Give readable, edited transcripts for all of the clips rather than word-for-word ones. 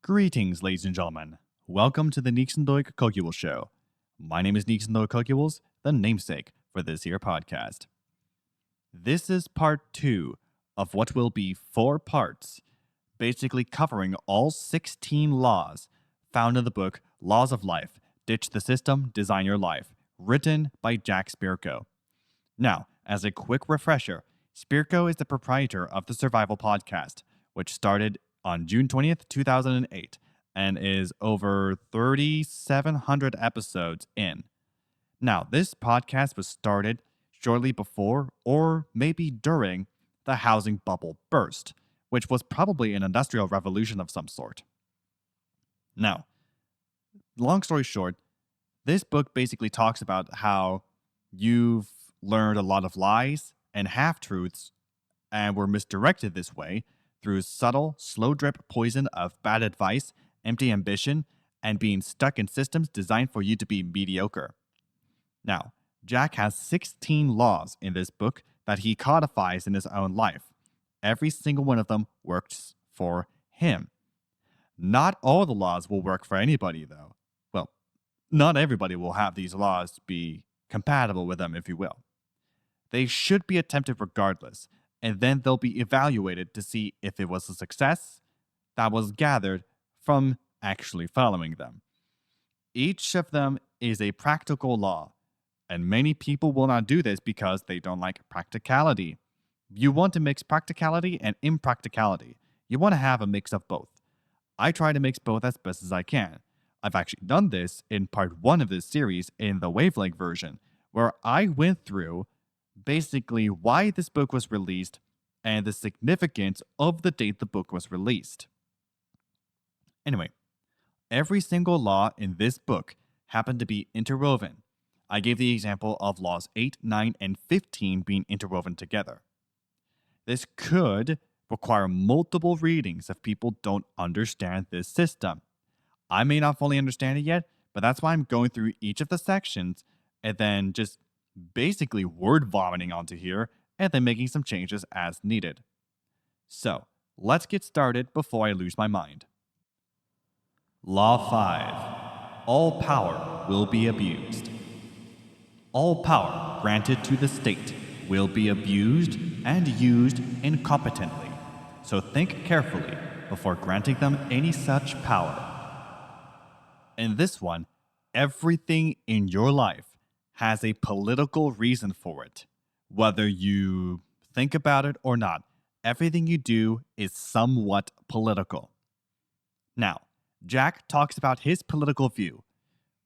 Greetings, ladies and gentlemen. Welcome to the Nëïgsëndöïg Cöcülës show. My name is Nëïgsëndöïg, the namesake for this here podcast. This is part 2 of what will be 4 parts, basically covering all 16 laws found in the book Laws of Life, Ditch the System, Design Your Life, written by Jack Spirko. Now, as a quick refresher, Spirko is the proprietor of the Survival Podcast, which started on June 20th, 2008, and is over 3,700 episodes in. Now, this podcast was started shortly before, or maybe during, the housing bubble burst, which was probably an industrial revolution of some sort. Now, long story short, this book basically talks about how you've learned a lot of lies and half-truths and were misdirected this way through subtle, slow-drip poison of bad advice, empty ambition, and being stuck in systems designed for you to be mediocre. Now, Jack has 16 laws in this book that he codifies in his own life. Every single one of them works for him. Not all the laws will work for anybody, though. Well, not everybody will have these laws be compatible with them, if you will. They should be attempted regardless, and then they'll be evaluated to see if it was a success that was gathered from actually following them. Each of them is a practical law, and many people will not do this because they don't like practicality. You want to mix practicality and impracticality. You want to have a mix of both. I try to mix both as best as I can. I've actually done this in part 1 of this series in the wavelength version, where I went through basically why this book was released and the significance of the date the book was released. Anyway, every single law in this book happened to be interwoven. I gave the example of laws 8, 9, and 15 being interwoven together. This could require multiple readings if people don't understand this system. I may not fully understand it yet, but that's why I'm going through each of the sections and then just basically word vomiting onto here and then making some changes as needed. So, let's get started before I lose my mind. Law 5. All power will be abused. All power granted to the state will be abused and used incompetently, so think carefully before granting them any such power. In this one, everything in your life has a political reason for it. Whether you think about it or not, everything you do is somewhat political. Now, Jack talks about his political view,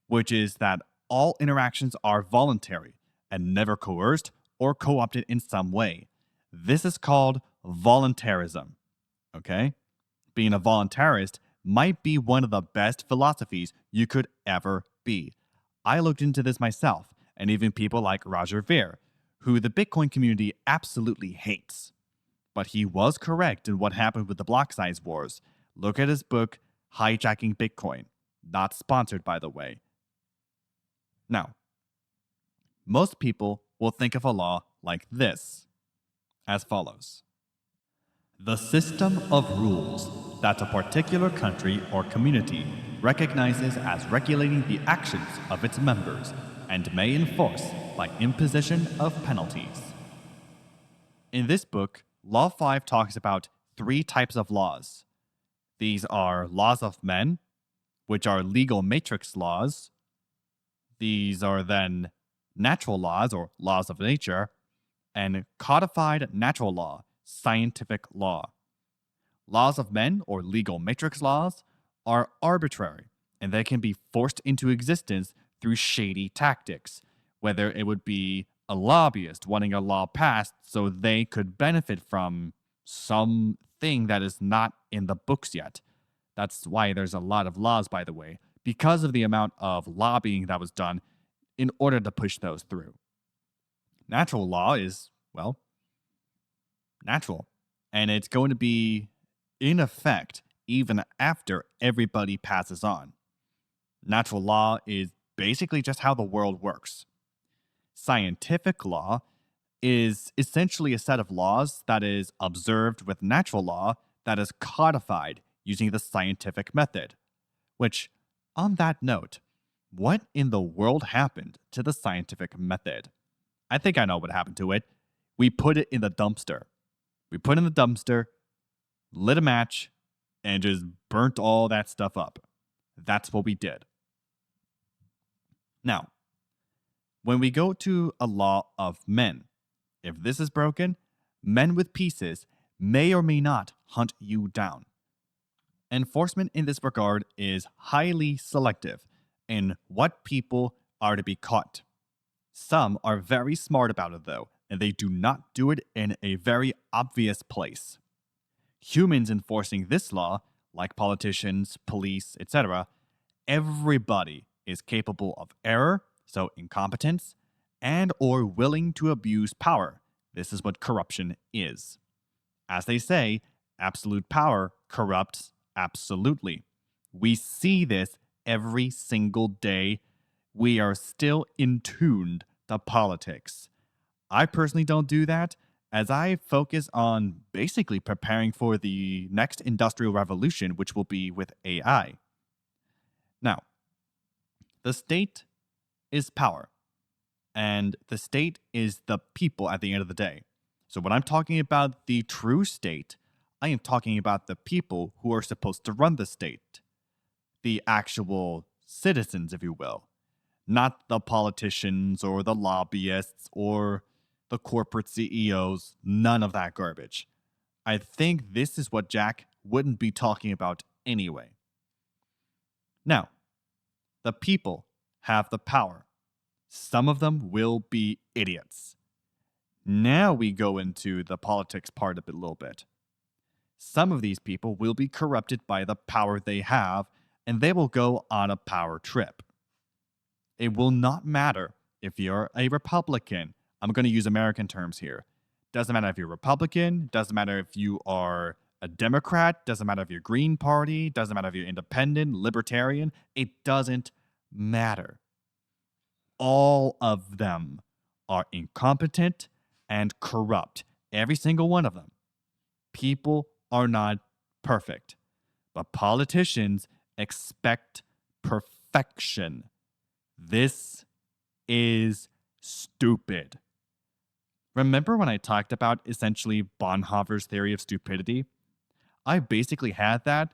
which is that all interactions are voluntary and never coerced or co-opted in some way. This is called voluntarism. Okay? Being a voluntarist might be one of the best philosophies you could ever be. I looked into this myself, and even people like Roger Ver, who the Bitcoin community absolutely hates. But he was correct in what happened with the block size wars. Look at his book, Hijacking Bitcoin. Not sponsored, by the way. Now, most people will think of a law like this, as follows. The system of rules that a particular country or community recognizes as regulating the actions of its members and may enforce by imposition of penalties. In this book, Law 5 talks about 3 types of laws. These are laws of men, which are legal matrix laws. These are then natural laws or laws of nature, and codified natural law, scientific law. Laws of men or legal matrix laws are arbitrary, and they can be forced into existence through shady tactics, whether it would be a lobbyist wanting a law passed so they could benefit from something that is not in the books yet. That's why there's a lot of laws, by the way, because of the amount of lobbying that was done in order to push those through. Natural law is, well, natural, and it's going to be in effect even after everybody passes on. Natural law is basically just how the world works. Scientific law is essentially a set of laws that is observed with natural law that is codified using the scientific method. Which, on that note, what in the world happened to the scientific method? I think I know what happened to it. We put it in the dumpster. We put it in the dumpster, lit a match, and just burnt all that stuff up. That's what we did. Now, when we go to a law of men, if this is broken, men with pieces may or may not hunt you down. Enforcement in this regard is highly selective in what people are to be caught. Some are very smart about it though, and they do not do it in a very obvious place. Humans enforcing this law, like politicians, police, etc., everybody is capable of error, so incompetence, and or willing to abuse power. This is what corruption is. As they say, absolute power corrupts absolutely. We see this every single day. We are still in tuned to politics. I personally don't do that, as I focus on basically preparing for the next industrial revolution, which will be with AI. Now, the state is power, and the state is the people at the end of the day. So when I'm talking about the true state, I am talking about the people who are supposed to run the state. The actual citizens, if you will. Not the politicians or the lobbyists or the corporate CEOs, none of that garbage. I think this is what Jack wouldn't be talking about anyway. Now, the people have the power. Some of them will be idiots. Now we go into the politics part of it a little bit. Some of these people will be corrupted by the power they have, and they will go on a power trip. It will not matter if you're a Republican. I'm going to use American terms here. Doesn't matter if you're Republican, doesn't matter if you are a Democrat, doesn't matter if you're Green Party, doesn't matter if you're independent, libertarian, it doesn't matter. All of them are incompetent and corrupt. Every single one of them. People are not perfect, but politicians expect perfection. This is stupid. Remember when I talked about essentially Bonhoeffer's theory of stupidity? I basically had that,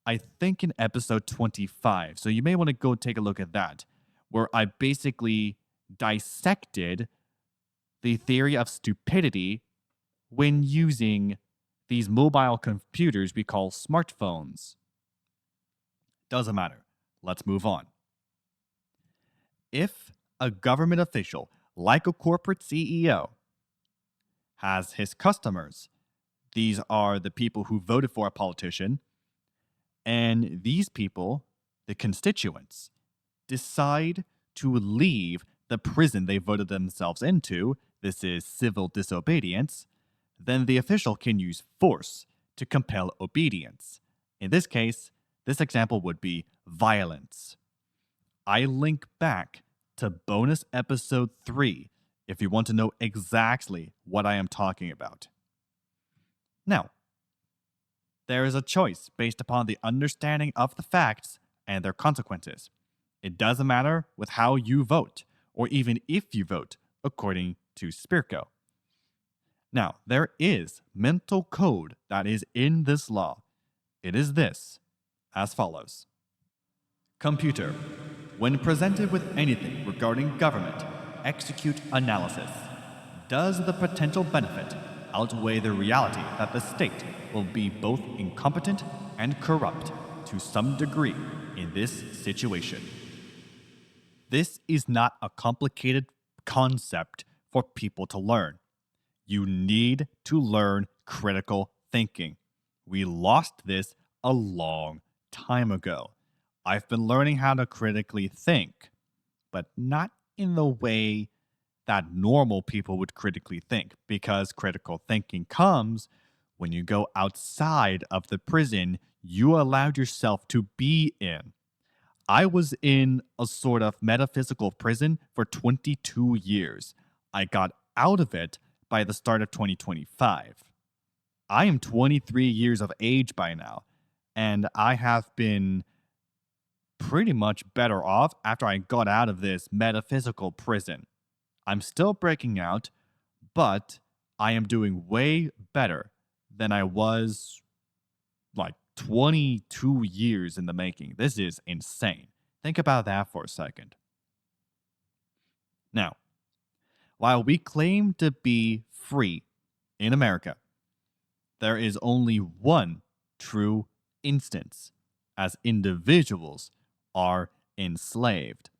I think, in episode 25. So you may want to go take a look at that, where I basically dissected the theory of stupidity when using these mobile computers we call smartphones. Doesn't matter. Let's move on. If a government official, like a corporate CEO, has his customers, these are the people who voted for a politician, and these people, the constituents, decide to leave the prison they voted themselves into, this is civil disobedience, then the official can use force to compel obedience. In this case, this example would be violence. I link back to bonus episode 3 if you want to know exactly what I am talking about. Now, there is a choice based upon the understanding of the facts and their consequences. It doesn't matter with how you vote, or even if you vote, according to Spirko. Now, there is mental code that is in this law. It is this, as follows. Computer, when presented with anything regarding government, execute analysis. Does the potential benefit outweigh the reality that the state will be both incompetent and corrupt to some degree in this situation? This is not a complicated concept for people to learn. You need to learn critical thinking. We lost this a long time ago. I've been learning how to critically think, but not in the way that normal people would critically think, because critical thinking comes when you go outside of the prison you allowed yourself to be in. I was in a sort of metaphysical prison for 22 years. I got out of it by the start of 2025. I am 23 years of age by now, And I have been pretty much better off after I got out of this metaphysical prison. I'm still breaking out, but I am doing way better than I was like 22 years in the making. This is insane. Think about that for a second. Now, while we claim to be free in America, there is only one true instance as individuals are enslaved.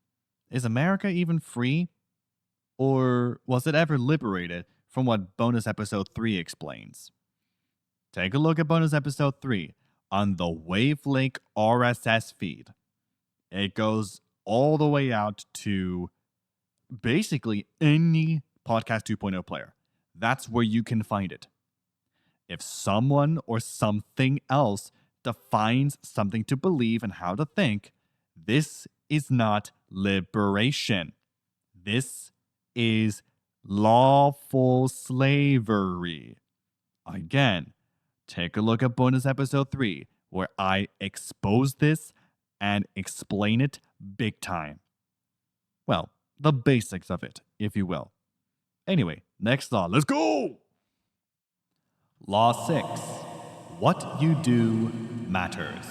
Is America even free? Or was it ever liberated from what bonus episode 3 explains? Take a look at bonus episode 3 on the Wavelink RSS feed. It goes all the way out to basically any Podcast 2.0 player. That's where you can find it. If someone or something else defines something to believe and how to think, this is not liberation. This is lawful slavery. Again, take a look at bonus episode 3, where I expose this and explain it big time. Well, the basics of it, if you will. Anyway, next law. Let's go! Law 6. What you do matters.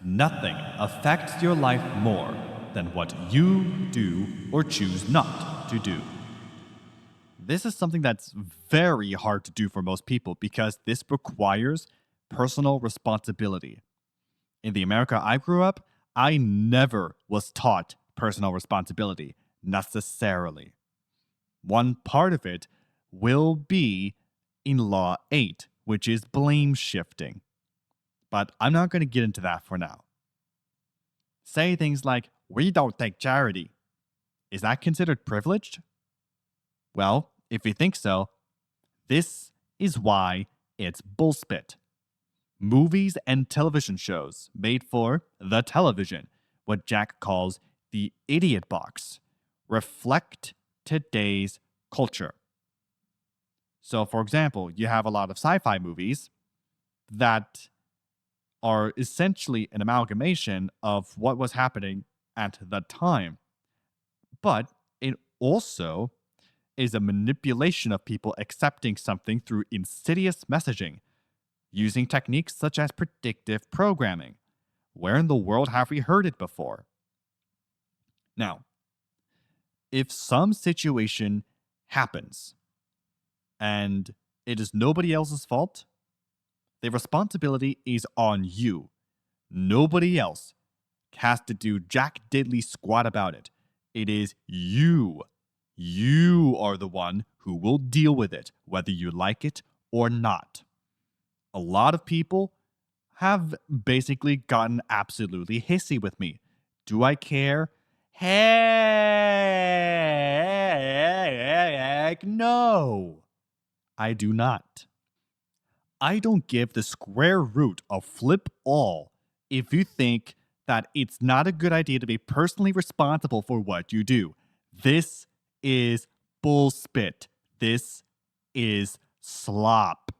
Nothing affects your life more than what you do or choose not to do. This is something that's very hard to do for most people because this requires personal responsibility. In the America I grew up, I never was taught personal responsibility necessarily. One part of it will be in Law 8, which is blame shifting. But I'm not going to get into that for now. Say things like, we don't take charity. Is that considered privileged? Well, if you think so, this is why it's bullspit. Movies and television shows made for the television, what Jack calls the idiot box, reflect today's culture. So, for example, you have a lot of sci-fi movies that are essentially an amalgamation of what was happening at the time. But it also is a manipulation of people accepting something through insidious messaging, using techniques such as predictive programming. Where in the world have we heard it before? Now, if some situation happens and it is nobody else's fault, the responsibility is on you. Nobody else has to do jack diddly squat about it. It is you. You are the one who will deal with it, whether you like it or not. A lot of people have basically gotten absolutely hissy with me. Do I care? Heck no. I do not. I don't give the square root of flip all if you think that it's not a good idea to be personally responsible for what you do. This is bullspit. This is slop.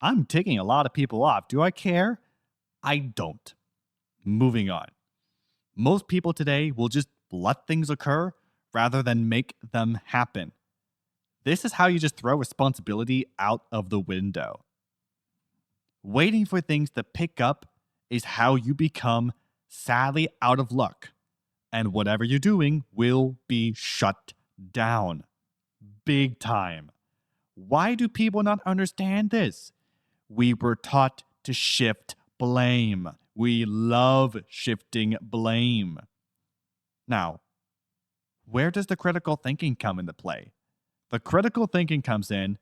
I'm ticking a lot of people off. Do I care? I don't. Moving on. Most people today will just let things occur rather than make them happen. This is how you just throw responsibility out of the window. Waiting for things to pick up is how you become sadly out of luck. And whatever you're doing will be shut down. Big time. Why do people not understand this? We were taught to shift blame. We love shifting blame. Now, where does the critical thinking come into play? The critical thinking comes in.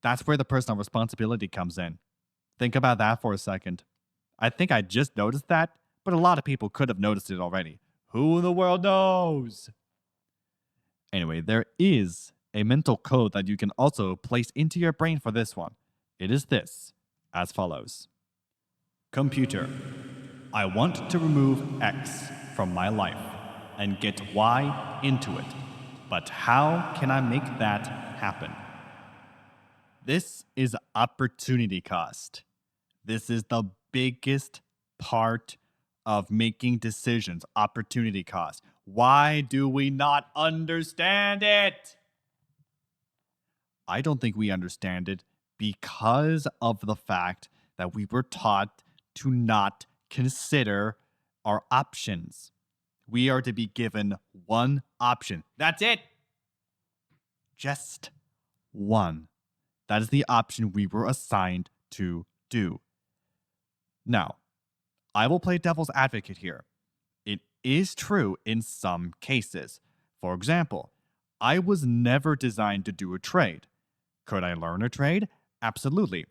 That's where the personal responsibility comes in. Think about that for a second. I think I just noticed that, but a lot of people could have noticed it already. Who in the world knows? Anyway, there is a mental code that you can also place into your brain for this one. It is this, as follows. Computer, I want to remove X from my life and get Y into it. But how can I make that happen? This is opportunity cost. This is the biggest part of making decisions, opportunity cost. Why do we not understand it? I don't think we understand it because of the fact that we were taught to not consider our options. We are to be given one option. That's it. Just one. That is the option we were assigned to do. Now, I will play devil's advocate here. It is true in some cases. For example, I was never designed to do a trade. Could I learn a trade? Absolutely.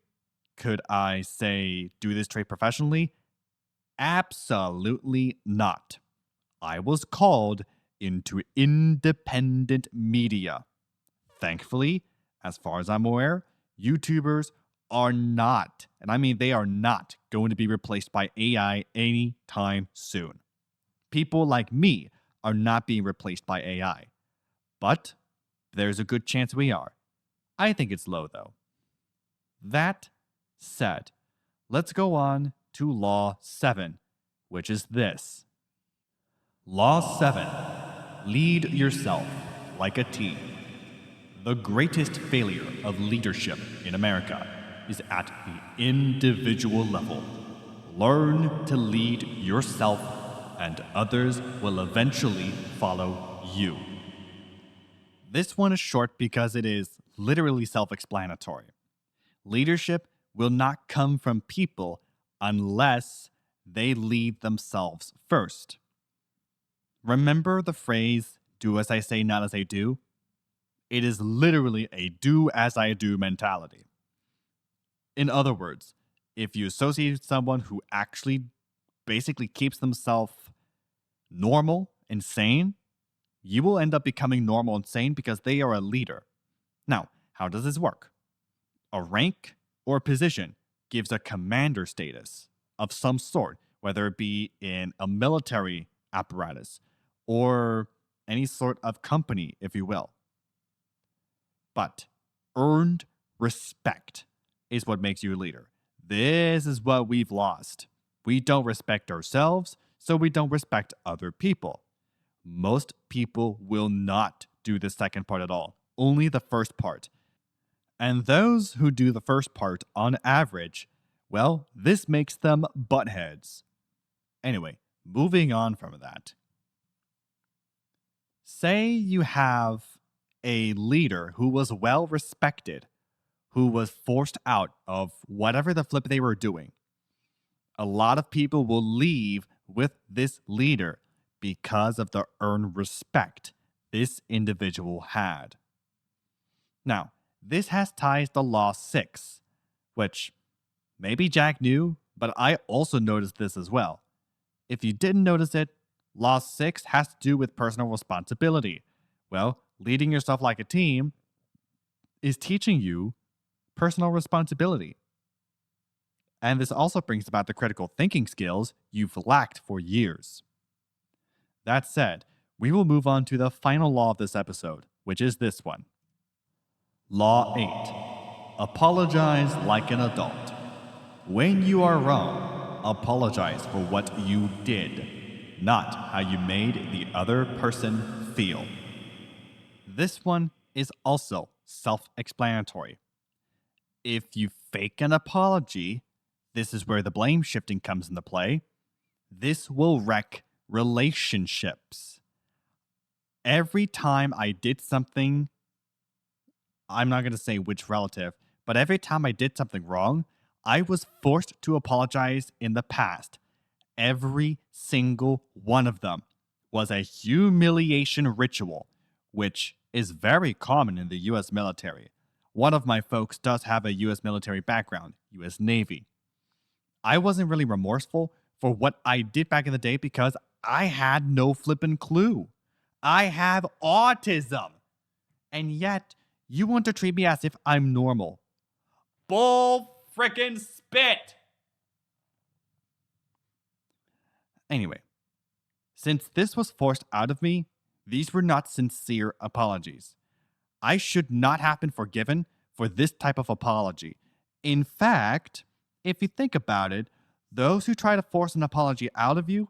Could I, say, do this trade professionally? Absolutely not. I was called into independent media. Thankfully, as far as I'm aware, YouTubers are not, and I mean they are not, going to be replaced by AI anytime soon. People like me are not being replaced by AI. But there's a good chance we are. I think it's low, though. That said, let's go on to Law 7, which is this. Law 7. Lead yourself like a team. The greatest failure of leadership in America is at the individual level. Learn to lead yourself, and others will eventually follow you. This one is short because it is literally self-explanatory. Leadership will not come from people unless they lead themselves first. Remember the phrase, do as I say, not as I do? It is literally a do as I do mentality. In other words, if you associate with someone who actually basically keeps themselves normal and sane, you will end up becoming normal and sane because they are a leader. Now, how does this work? A rank or position gives a commander status of some sort, whether it be in a military apparatus or any sort of company, if you will. But earned respect is what makes you a leader. This is what we've lost. We don't respect ourselves, so we don't respect other people. Most people will not do the second part at all, only the first part. And those who do the first part on average, well, this makes them buttheads. Anyway, moving on from that. Say you have a leader who was well respected, who was forced out of whatever the flip they were doing. A lot of people will leave with this leader because of the earned respect this individual had. Now, this has ties to Law 6, which maybe Jack knew, but I also noticed this as well. If you didn't notice it, Law 6 has to do with personal responsibility. Well, leading yourself like a team is teaching you personal responsibility. And this also brings about the critical thinking skills you've lacked for years. That said, we will move on to the final law of this episode, which is this one. Law 8. Apologize like an adult. When you are wrong, apologize for what you did, not how you made the other person feel. This one is also self-explanatory. If you fake an apology, this is where the blame shifting comes into play. This will wreck relationships. Every time I did something, I'm not going to say which relative, but every time I did something wrong, I was forced to apologize in the past. Every single one of them was a humiliation ritual, which is very common in the US military. One of my folks does have a US military background, US Navy. I wasn't really remorseful for what I did back in the day because I had no flippin' clue. I have autism. And yet, you want to treat me as if I'm normal. Bull frickin' spit! Anyway, since this was forced out of me, these were not sincere apologies. I should not have been forgiven for this type of apology. In fact, if you think about it, those who try to force an apology out of you,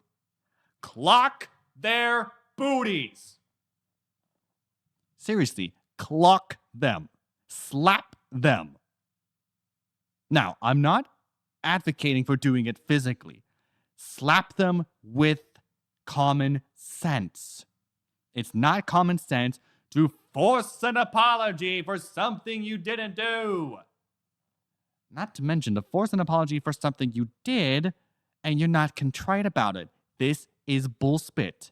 clock their booties. Seriously, clock them. Slap them. Now, I'm not advocating for doing it physically. Slap them with common sense. It's not common sense to force an apology for something you didn't do. Not to mention to force an apology for something you did and you're not contrite about it. This is bullspit.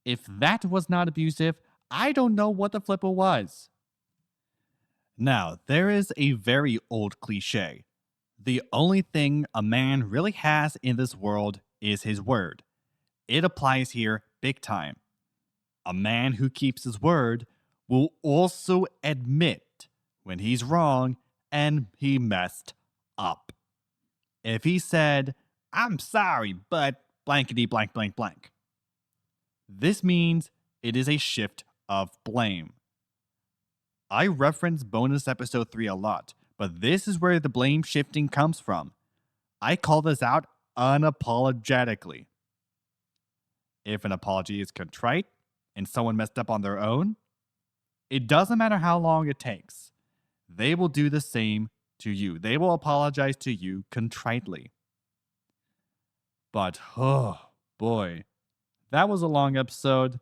If that was not abusive, I don't know what the flipper was. Now, there is a very old cliche. The only thing a man really has in this world is his word. It applies here big time. A man who keeps his word will also admit when he's wrong and he messed up. If he said, "I'm sorry, but blankety blank blank blank," this means it is a shift of blame. I reference bonus episode 3 a lot, but this is where the blame shifting comes from. I call this out unapologetically. If an apology is contrite and someone messed up on their own, it doesn't matter how long it takes. They will do the same to you. They will apologize to you contritely. But, oh boy, that was a long episode.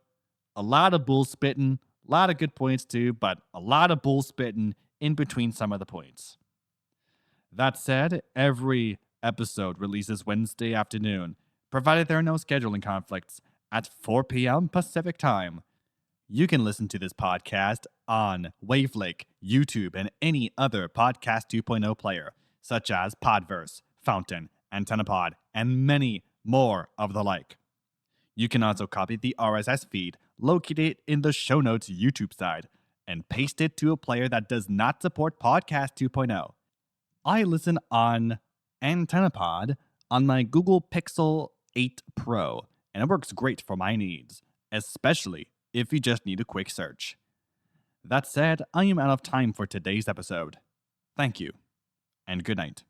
A lot of bull spitting, a lot of good points too, but a lot of bull spitting in between some of the points. That said, every episode releases Wednesday afternoon, provided there are no scheduling conflicts, at 4 p.m. Pacific time. You can listen to this podcast on Wavelake, YouTube, and any other Podcast 2.0 player, such as Podverse, Fountain, AntennaPod, and many more of the like. You can also copy the RSS feed located in the show notes YouTube side and paste it to a player that does not support Podcast 2.0. I listen on AntennaPod on my Google Pixel 8 Pro, and it works great for my needs, especially if you just need a quick search. That said, I am out of time for today's episode. Thank you, and good night.